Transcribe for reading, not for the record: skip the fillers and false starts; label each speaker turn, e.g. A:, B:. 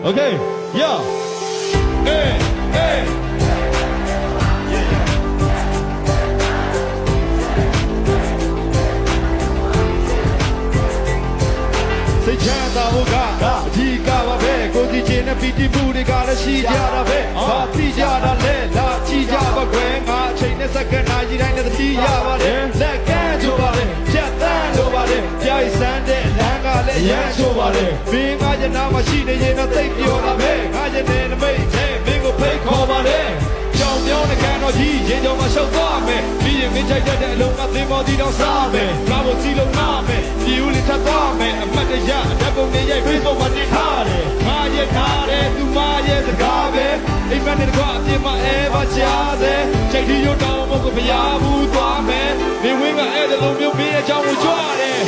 A: Okay, yeah. Hey, hey. Say chanta hoga, jiga va be, kodi chene piti puri kara shi jara be, pati jara le, la chi java kwe, nga chene sakana jirai na chi java le, lekan jo vale, chatan jo vale, jai sande, langa le, yan jo vale, binga jana machine jena tay pyo la be, nga jene na me, che, bingo pay call vale. ကြောင်ပြောင်းတဲ့ကန်တော်ကြီးရင်ကြောင်မှာရှောက်သွားမယ်ပြီးရင်မင်းချိုက်တဲ့အလုံးကသင်္ဘောတီတောင်စားမယ်ကားပေါ်စီလုံးနာမယ်ပြည်ဦးလေးထပ်သွားမယ်အမတ်တရအဓာတ်ပုံနဲ့ရိုက် Facebook မှာတင်ထားတယ်ငါရက်ထားတယ်သူမရဲ့စကားပဲအိမ်မက်နဲ့တကွအပြင်မှာအဲပါချားတယ်ချိန်ဒီရုံတောင်မဟုတ်ကမရဘူးသွားမယ်နေဝင်းကအဲ့ဒါလုံးမျိုးမင်းရဲ့အကြောင်းကိုကြွားတယ်